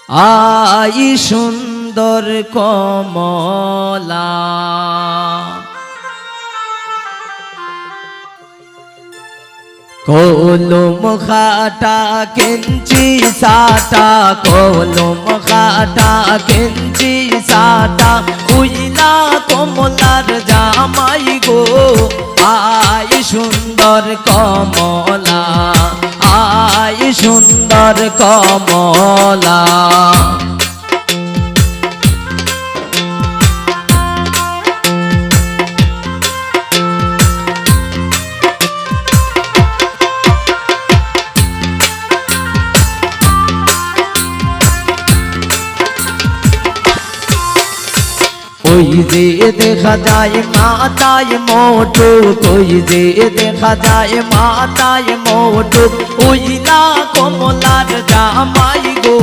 I সুন্দর কমলা কলম খাটা কেঞ্চি সাটা কলম খাটা কেঞ্চি সাটা উইলা কমলার জামাই গো আই সুন্দর কমলা আই সুন্দর কমলা ওই যে দেখা যায় মাথায় মোটু ওই যে দেখা যায় মাথায় মোটু উইলা কমলার জামাই গো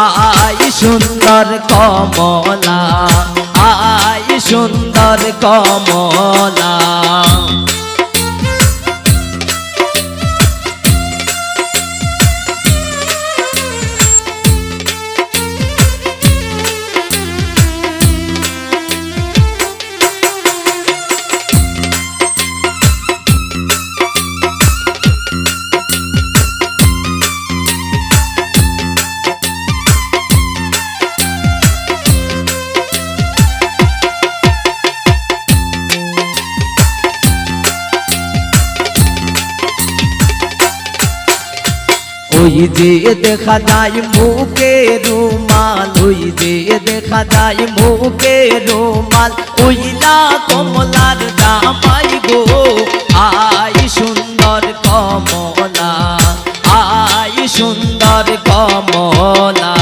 আই সুন্দর কমলা আই সুন্দর কমলা ওই যে দেখা যায় মুখে রুমাল ওই যে দেখা যায় মুখে রুমাল ওইলা কমলার জামাই গো আই সুন্দর কমলা আই সুন্দর কমলা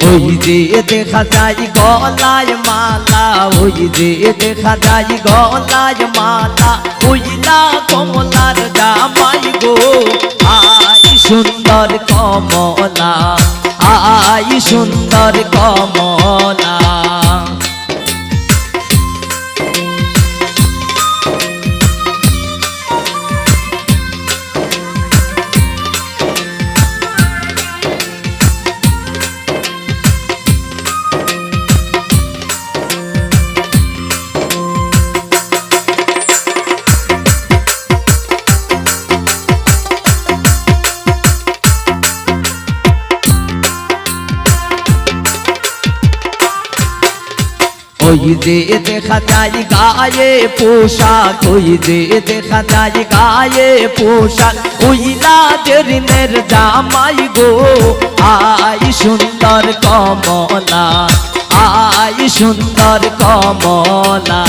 ওই যে দেখা যায় গলায় মালা ওই যে দেখা যায় গলায় মালা উইলা কমলার জামাই গো আই সুন্দর কমলা আই সুন্দর কমলা ওই যে দেখা যায় গায়ে পোশাক ওই যে দেখা যায় গায়ে পোশাক উইলা জরিনের জামাই গো আই সুন্দর কমলা আই সুন্দর কমলা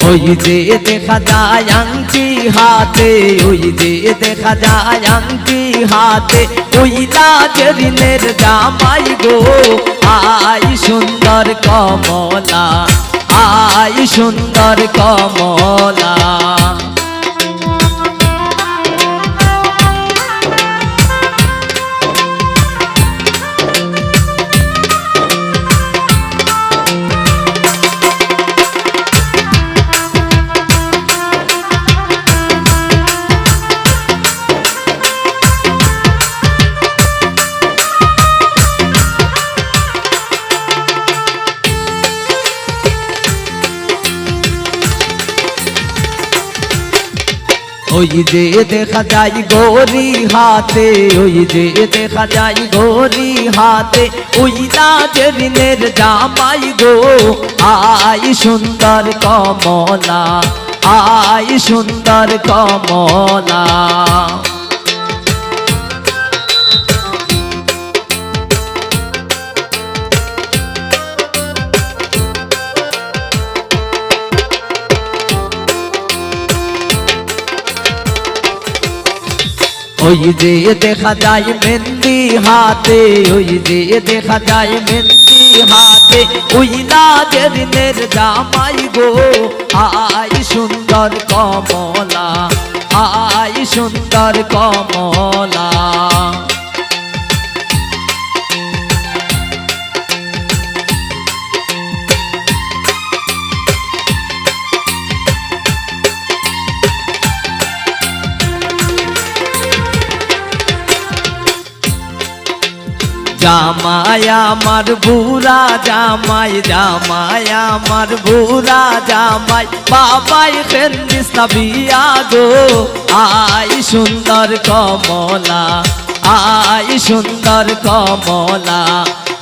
ওই যে দেখা যায় আংটি হাতে ওই যে দেখা যায় আংটি হাতে ওইলা জরিনের জামাই গো আই সুন্দর কমলা আই সুন্দর কমলা ওই যে দেখা যায় গৌরী হাতে ওই যে দেখা যায় গৌরী হাতে উইলা জরিনের জামাই গো আই সুন্দর কমলা আয় সুন্দর কমলা। ওই যে দেখা যায় মেহেন্দি হাতে, ওই যে দেখা যায় মেহেন্দি হাতে, ওই নাজরিনের জামাই গো আয় সুন্দর কমলা, আয় সুন্দর কমলা। জামাই আমার বুড়া জামাই, জামাই আমার বুড়া জামাই, বাবাই খেন্দিস না বিয়া গো আয় সুন্দর কমলা, আয় সুন্দর কমলা।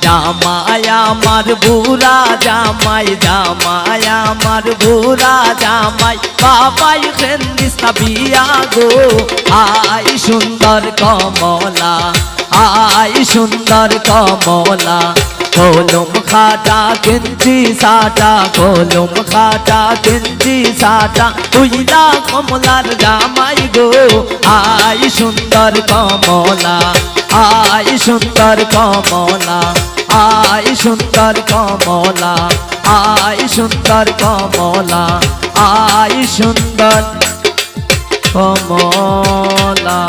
জামাই আমার বুড়া জামাই, জামাই আমার বুড়া জামাই, বাবাই খেন্দিস না বিয়া গো আয় সুন্দর কমলা, আয় সুন্দর কমলা। কলম খাটা কিঞ্চি সাটা, কলম খাটা কিঞ্চি সাটা, উইলা কমলার জামাই গো আয় সুন্দর কমলা, আয় সুন্দর কমলা, আয় সুন্দর কমলা, আয় সুন্দর কমলা, আয় সুন্দর কমলা।